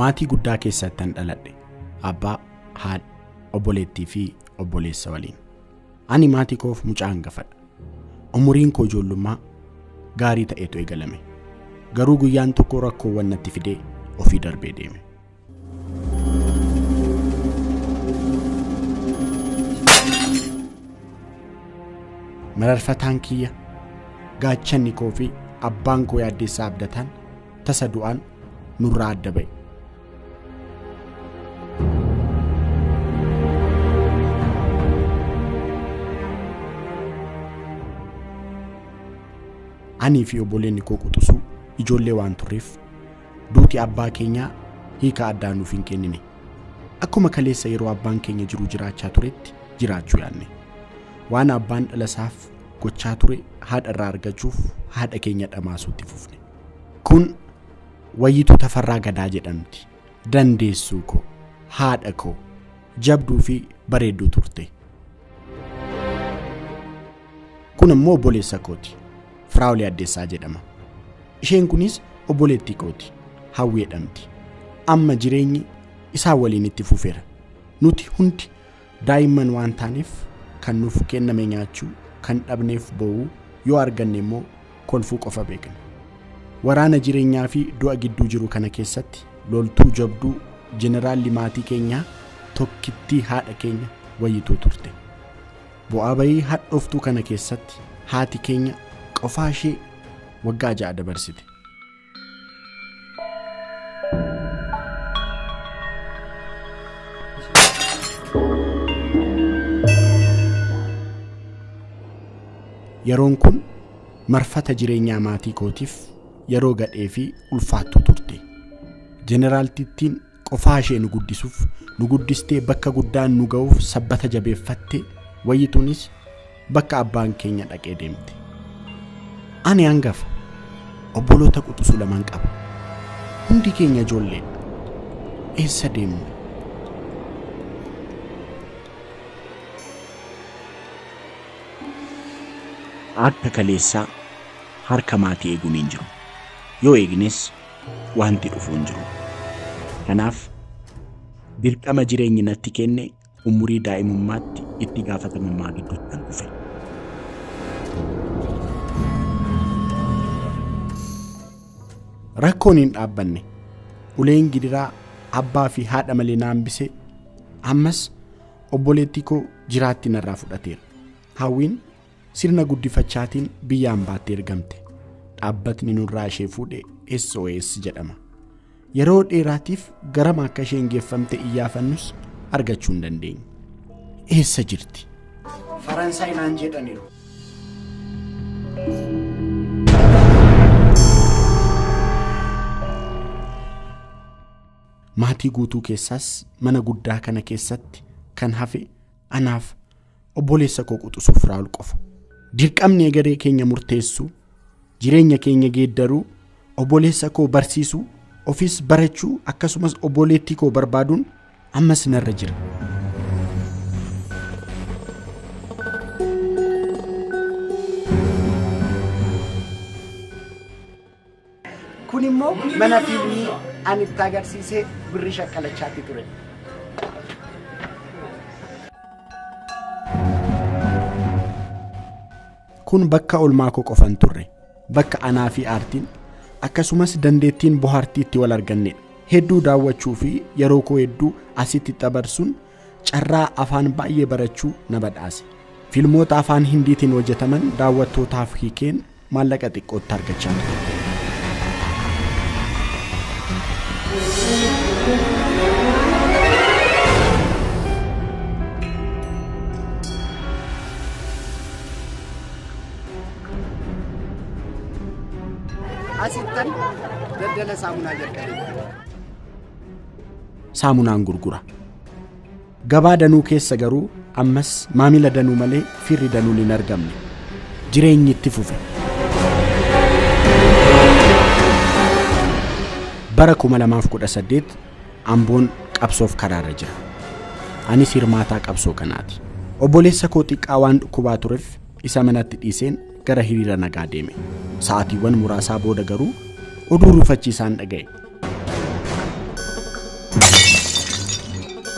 maatii guddaa keessatti dhaladhe abbaa, haadha, obboleettii fi obboleessa waliin. Ani maatii koof mucaa hangafadha. Umuriin koo ijoollummaa gaarii ta'etu eegalame. Garuu guyyaan tokko rakkoowwan natti fidee ofii darbee deeme. Mararfataan kiyya gaachanni koo fi abbaan koo yaaddeessaa abdataan tasa du'aan nurraa adda ba'e. Ani fi obboleeni koo quxisuu ijoollee waan turreef duuti abbaa keenyaa hiika addaa nuuf hin kennine. Akkuma kaleessa yeroo abbaan keenya jiru jiraachaa turetti jiraachuu yaanne. Waan abbaan dhalasaaf gochaa ture haadha irraa argachuuf haadha keenya dhamaasuutti fufne. Kun Wayyituu Tafarraa Gadaa jedhamti. Dandeessuu koo, haadha koo, jabduu fi bareedduu turte. Kun immoo obboleessa kooti. Firaawul Yaaddeessaa jedhama. Isheen kunis obboleettii kooti. Hawwii jedhamti. Amma jireenyi isaa waliin itti fufeera. Nuti hundi daa'imman waan taaneef kan nuuf kenname nyaachuu, kan dhabneef boo'uu, yoo arganne immoo kolfuu qofa beekna. Waraana jireenyaa fi du'a gidduu jiru kana keessatti loltuu jabduu jeneraalli maatii keenyaa tokkittii haadha keenya Wayyituu turte. Bu'aa bayii hadhooftuu kana keessatti haati keenya qofaa ishee waggaa 6 dabarsite. Yeroon kun marfata jireenyaa maatii kootiif yeroo gadhee fi ulfaattuu turte. Jeneraaltittiin qofaa ishee nu guddisuuf nu guddistee bakka guddaan nu ga'uuf sabbata jabeeffatte. Wayyituunis bakka abbaan keenya dhaqee deemte. Ani hangafa obboloota quxisuu 2 qaba. Hundi keenya ijoollee. Eessa deemna? Akka kaleessaa harka maatii eeguun hin jiru. Yoo eegnes wanti dhufu hin jiru. Kanaaf dirqama jireenyi natti kenne umurii daa'imummaatti itti gaafatamummaa gidduutti kan dhufe. Rakkoon hin dhaabbanne. Uleen gidiraa abbaa fi haadha malee naambise. Ammas obboleettii koo jiraatti narraa fudhateera. Hawwiin sirna guddifachaatiin biyyaan baattee ergamte. Dhaabbatni nurraa ishee fuudhe SOS jedhama. Yeroo dheeraatiif garama akka isheen geeffamte iyyaafannus argachuu hin dandeenye. Eessa jirti? Faransaay naan jedhaniiru. Maatii guutuu keessaas mana guddaa kana keessatti kan hafe anaaf obboleessa koo quxisuu Firaawul qofa. Dirqamni egeree keenya murteessuu, jireenya keenya geeddaruu, obboleessa koo barsiisuu, ofis barachuu akkasumas obboleettii koo barbaaduun ammas narra jira. Kun immoo mana fiilmii ani itti agarsiisee birri shakkalachaatti ture. Kun bakka olmaa koo qofan turre. Bakka anaa fi aartiin akkasumas dandeettiin bohaartiitti wal argannedha. Hedduu daawwachuu fi yeroo koo hedduu asitti dabarsuun carraa afaan baay'ee barachuu na badhaase. Fiilmoota afaan Hindiitiin hojjetaman daawwattootaaf hiikeen maallaqa xiqqootti argachaa ture. Asittan daldala saamunaa jalqabe. Saamunaan gurgura. Gabaa danuu keessa garuu ammas maamila danuu malee firri danuun hin argamne. Jireenyi itti fufe. Bara 2018 Amboon qabsoof karaarra jira. Anis hirmaataa qabsoo kanaati. Obboleessa koo xiqqaa waan dhukkubaa tureef isa manatti dhiiseen gara hiriira nagaa deeme. Sa'aatiiwwan muraasaa booda garuu oduu rufachiisaan dhaga'e.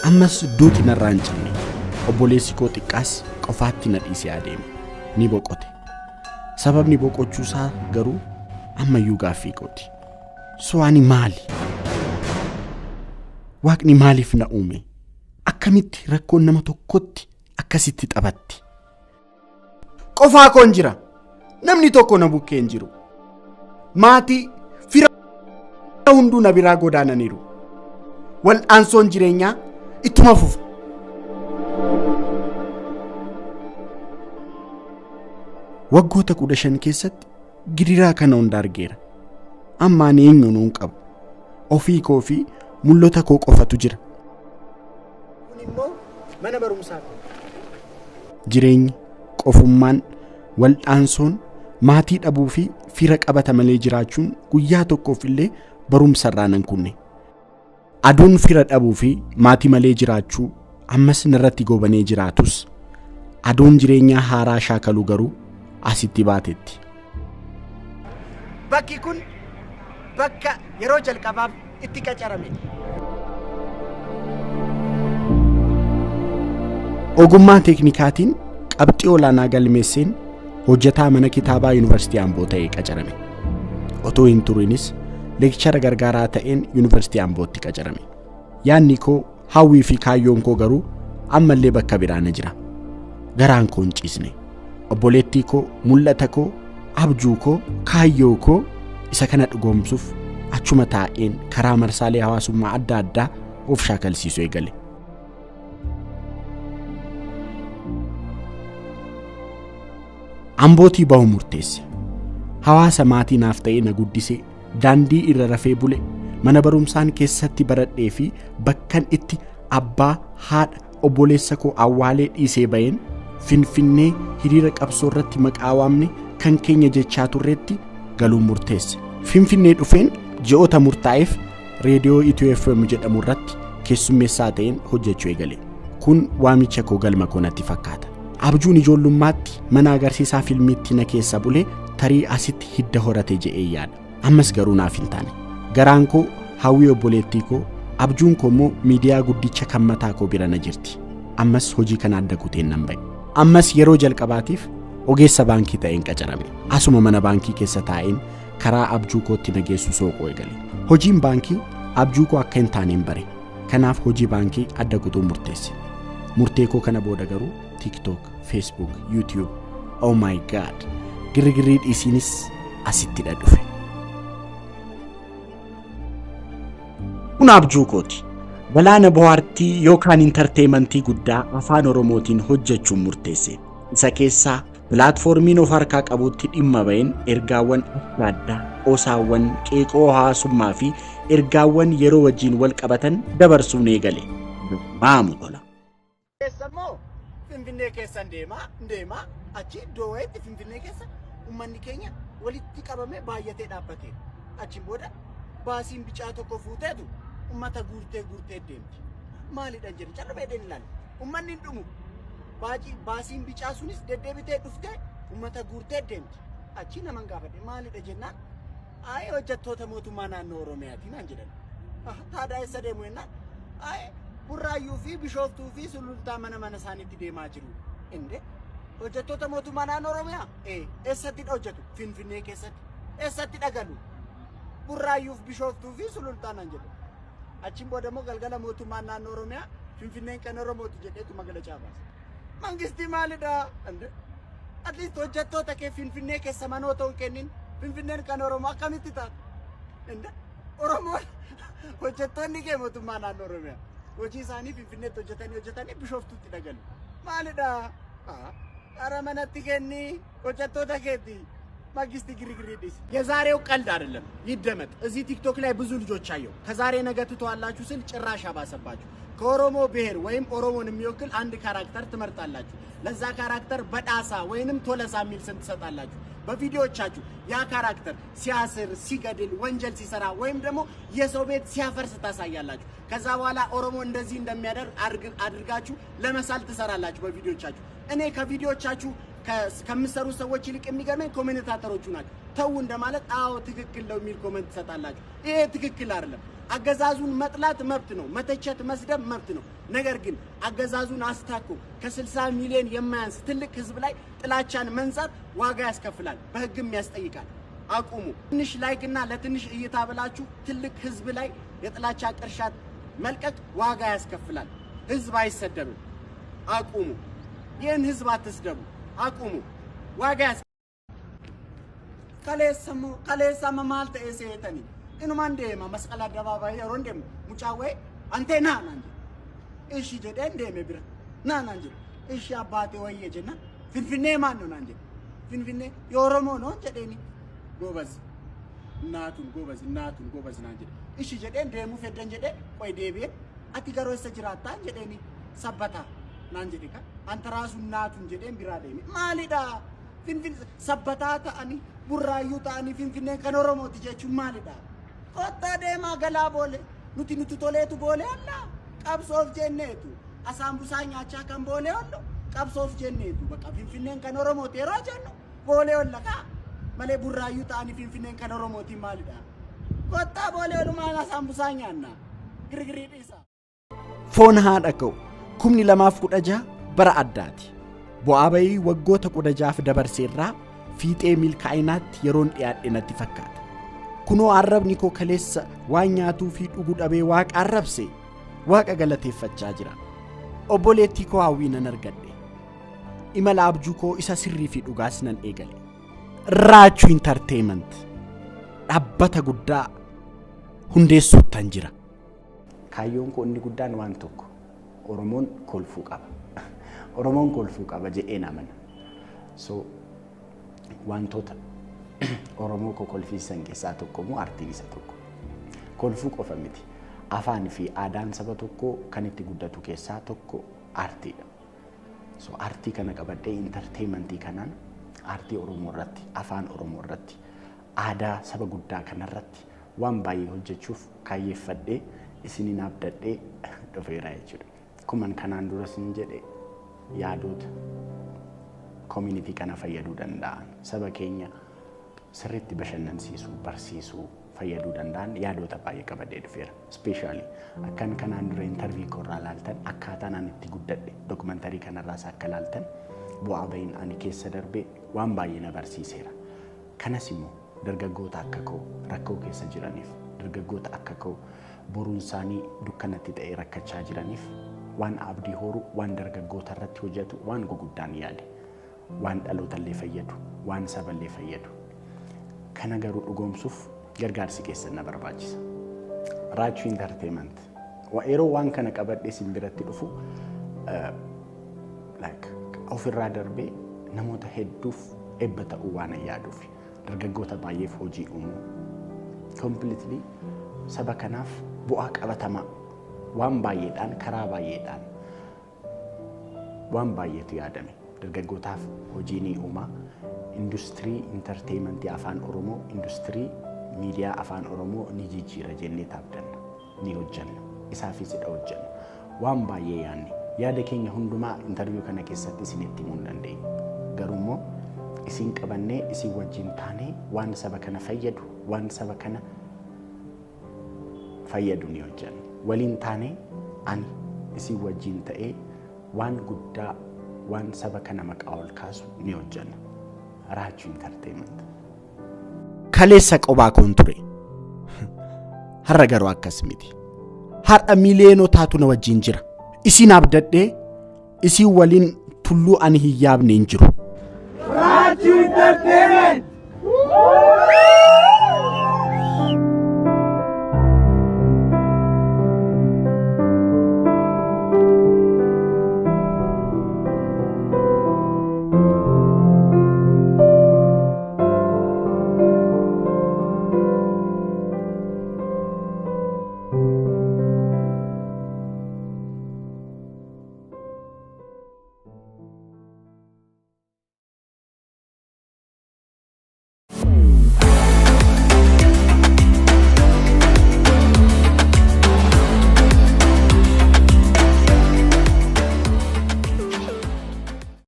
ammas duuti narraan cinne obboleessi koo xiqqaas qofaatti na dhiisee adeeme ni boqote sababni boqochuusaa garuu ammayyuu gaaffii kooti so'ani maali waaqni maaliif na uume akkamitti rakkoon nama tokkotti akkasitti taphatti qofaa koon jira namni tokko na bukkee hin jiru maatii fira hunduu na biraa godaananiiru wal'aansoon jireenyaa ittuma fufa waggoota 15 keessatti gidiraa kana hunda argeera amma ani eenyuun qabu ofii koo fi mul'ata koo qofatu jira kun immoo mana barumsaati jireenyi qofummaan wal'aansoon maatii dhabuu fi fira qabata malee jiraachuun guyyaa tokkoof illee barumsa irraa nan kunne aduun fira dhabuu fi maatii malee jiraachuu ammas narratti gobanee jiraatus aduun jireenyaa haaraa shaakaluu garuu asitti baatetti bakki kun bakka yeroo jalqabaaf itti qacarame ogummaa teeknikaatiin qabxii olaanaa galmeesseen hojjetaa mana kitaabaa yuunivarsiitii Amboo ta'ee qacarame otoo hin turinis leekchara gargaaraa ta'een yuunivarsiitii Ambootti qacarame yaanni koo hawwii fi kaayyoon koo garuu ammallee bakka biraana jira garaan koo hin ciisne obboleettii koo mul'ata koo abjuu koo kaayyoo koo isa kana dhugoomsuuf achuma taa'een karaa marsaalee hawaasummaa adda addaa of shaakalsiisuu eegale Ambootii bahu murteesse hawaasa maatii naaf ta'ee na guddisee daandii irra rafee bule mana barumsaan keessatti baradhee fi bakkan itti abbaa haadha obboleessa koo awwaalee dhiisee bayeen Finfinnee hiriira qabsoo irratti maqaa waamne kan keenya jechaa turreetti galuu murteesse Finfinnee dhufeen ji'oota murtaa'eef reediyoo Itiyoo FM jedhamu irratti keessummeessaa ta'een hojjechuu eegale kun waamicha koo galma koonatti fakkaata abjuun ijoollummaatti mana agarsiisaa filmiitti na keessa bulee tarii asitti hidda horate je'ee yaada ammas garuu naaf hin taane garaan koo hawwii obboleettii koo abjuun koo immoo miidiyaa guddicha kan mataa koo bira na jirti ammas hojii kana adda kuteen nan ba'e ammas yeroo jalqabaatiif ogeessa baankii ta'een qacarame asuma mana baankii keessa taa'een karaa abjuu kootti na geessu sooqoo eegale hojiin baankii abjuu koo akka hin taaneen bare kanaaf hojii baankii adda kutuu murteesse murtee koo kana booda garuu TikTok, Facebook, YouTube oh my god girgirrii dhiisiinis asitti dhufe kun abjuu kooti Galaana bohaartii yookaan intarteementii guddaa afaan Oromootiin hojjechuun murteesse isa keessaa pilaatfoormiin of harkaa qabutti dhimma ba'een ergaawwan adda addaa osaawwan qeeqoo hawaasummaa fi ergaawwan yeroo wajjin wal qabatan dabarsuun eegale maamu tola keessammoo Finfinnee keessan deema achi iddoo wayiitti Finfinnee keessa uummanni keenya walitti qabamee baay'atee dhaabbatee achi booda baasiin bicaa tokko fuuteetu ummata guurtee deemti maalidha jedhu callee ilaali ummanni dhumu baasiin bicaa sunis deddeebitee dhuftee ummata guurtee deemti achi naman gaafadhe maalidha jennaan ay hojjettoota mootummaa naannoo Oromiyaatiin an jedhan taadaa eessa deemu jennaan ay Burraayyuu fi Bishooftuu fi Sulultaa mana isaaniitti deemaa jiru inde hojjettoota mootummaa naannoo Oromiyaa eessatti hojjetu Finfinnee keessatti eessatti dhagalu Burraayyuu fi Bishooftuu fi Sulultaa nan jedhu achiin booda immoo galgala mootummaan naannoo Oromiyaa Finfinneen kan Oromooti jedheetu magala caabaas mangistii maalidha ande at least hojjettoota kee Finfinnee keessa manoo ta'uu kennin Finfinneen kan Oromoo akkamitti taata inde Oromoo hojjettoonni kee mootummaa naannoo Oromiyaa hojii isaanii Finfinneetti hojjetanii Bishooftuutti dhagalu maalidha ara manatti kenni hojjettoota keetti ማግስት ግርግር ይደስ የዛሬው ቀልድ አይደለም ይደመጥ እዚህ ቲክቶክ ላይ ብዙ ልጆች አየው ከዛሬ ነገ ትተዋላችሁ ስል ጭራሽ አባሰባችሁ ከኦሮሞ ብሔር ወይም ኦሮሞን የሚወክል አንድ ካራክተር ትመርጣላችሁ ለዛ ካራክተር በዳሳ ወይንም ቶለሳ የሚል ስም ትሰጣላችሁ በቪዲዮዎቻችሁ ያ ካራክተር ሲያስር ሲገድል ወንጀል ሲሰራ ወይም ደግሞ የሰው ቤት ሲያፈርስ ታሳያላችሁ ከዛ በኋላ ኦሮሞ እንደዚህ እንደሚያደርግ አድርጋችሁ ለመሳል ትሰራላችሁ በቪዲዮዎቻችሁ እኔ ከቪዲዮዎቻችሁ ከምሰሩ ሰዎች ይልቅ የሚገርመኝ ኮሜንታተሮቹ ናቸው ተው እንደማለት አዎ ትክክል ነው የሚል ኮሜንት ትሰጣላችሁ ይሄ ትክክል አይደለም አገዛዙን መጥላት መብት ነው፣ መተቸት መስደብ መብት ነው። ነገር ግን አገዛዙን አስታኮ ከ60 ሚሊዮን የማያንስ ትልቅ ህዝብ ላይ ጥላቻን መንዛት ዋጋ ያስከፍላል፣ በህግም ያስጠይቃል። አቁሙ። ትንሽ ላይክና ለትንሽ እይታ ብላችሁ ትልቅ ህዝብ ላይ የጥላቻ ቅርሻት መልቀቅ ዋጋ ያስከፍላል። ህዝብ አይሰደብም። አቁሙ። ይህን ህዝብ አትስደቡ። አቁሙ። ዋጋ ከሌሰሞ ማልተ ኤሴተኒ ኢኑማን ደማ መስቀል አደባባይ የሮንደም ሙጫዌ አንቴና ናንጂ እሺ ጀደ እንደም ብር ናናንጂ እሺ አባቴ ወየ ጀና ፍንፍኔ ማን ነው ናንጂ ፍንፍኔ የኦሮሞ ነው ጀደኒ ጎበዝ እናቱን ጎበዝ ናንጂ እሺ ጀደ እንደሙ ፈደን ጀደ ቆይ ዴቤ አቲ ገሮ ሰጅራታ ጀደኒ ሰበታ ናንጂ ዲካ አንተ ራሱ እናቱን ጀደን ቢራደኒ ማሊዳ ፍንፍን ሰበታ ታኒ ቡራዩ ታኒ ፍንፍኔ ከኖሮሞ ትጀቹ ማሊዳ ቆጣ ደማ ገላቦለ ኑቲ ቶሌቱ ቦሌ አላ ቀብሶፍ ጀኔቱ አሳምቡሳኛ አቻ ከንቦሌ ወሎ ቀብሶፍ ጀኔቱ በቃ ፍንፍኔን ከኖሮሞቲ ሮጀኑ ቦሌ ወለካ መሌ ቡራዩ ታኒ ፍንፍኔን ከኖሮሞቲ ማልዳ ቆጣ ቦሌ ወሉ ማና አሳምቡሳኛና ግርግሪ ዲሳ ፎን ሃደከው ኩምኒ ለማፍ ቁደጃ በራ አዳቲ ቦአበይ ወጎተ ቁደጃፍ ደበርሴራ ፊጤ ሚል ካይናት የሮን ዲያደነት ይፈካት ኩኖ አረብኒኮ ከሌስ ዋኛቱ ፊዱ ጉዳቤ ዋቅ አረብሴ ዋቀ ገለቴፈቻ ጅራ ኦቦሌቲኮ አዊነ ነርገዴ ኢመላ አብጁኮ ኢሳ ሲሪ ፊዱ ጋስነን ኤገሌ ራቹ ኢንተርቴይንመንት ዳበተ ጉዳ ሁንዴሱ ተንጅራ ካዮን ኮ እንዲ ጉዳን ዋንቶኮ ኦሮሞን ኮልፉ ቀባ ጀኤና መን ሶ ዋንቶታ ኦሮሞ ኮ ኮልፊሰን ኬሳ tokkomu artiin isa tokko kolfuu qofa miti afaan fi aadaan saba tokko kan itti guddatu keessaa tokko artiidha so artii kana qabadhee entertainmentii kanaan artii oromoo irratti afaan oromoo irratti aadaa saba guddaa kanarratti waan baay'ee hojjechuuf kaayyeeffadhee isiniin abdadhee dhufeera jechuudha kuman kanaan dura sin jedhe yaadota community kana fayyaduu danda'an saba keenya sirriitti bashannansiisuu barsiisuu fayyaduu danda'an yaadota baay'ee qabadhee dhufeera especially akkan kanaan dura interview korraa laaltan akkaataan ani itti guddadhe documentary kanarraas akka laaltan bu'aa bayin ani keessa darbee waan baay'ee na barsiiseera kanas immoo dargaggoota akka koo rakkoo keessa jiraniif dargaggoota akka koo boruun isaanii dukkanatti ta'ee rakkachaa jiraniif waan abdii horu waan dargaggoota irratti hojjetu waan guguddaan yaade waan dhalootallee fayyadu waan saballee fayyadu kana garuu dhugoomsuuf gargaarsi keessan na barbaachisa raachu entertainment yeroo waan kana qabadhee sin biratti dhufu like ofirraa darbee namoota hedduuf ebba ta'uu waan yaaduuf dargaggoota baay'eef hojii uumuu completely saba kanaaf bu'aa qabatamaa waan baay'eedhaan karaa baay'eedhaan waan baay'eetu yaadame dargaggootaaf hojii ni uumaa industrii entertainmentii afaan oromoo industrii miidiyaa afaan oromoo ni jijjiira jennee taabdanna ni hojjanna isaafis hidha hojjanna waan baay'ee yaada keenya hundumaa interview kana keessatti isinitti himuu hin dandeenyu garuu immoo isin qabannee isin wajjin taanee waan saba kana fayyadu waan saba kana fayyadu ni hojjanna waliin taanee ani isin wajjin ta'ee waan guddaa waan saba kana maqaa ol kaasu ni hojjanna raachu entertainment kaleessa qobaa koon ture har'a garuu akkas miti har'a miiliyoonotaatu na wajjin jira isin abdadhee isin waliin tulluu ani hin yaabne hin jiru raachu entertainment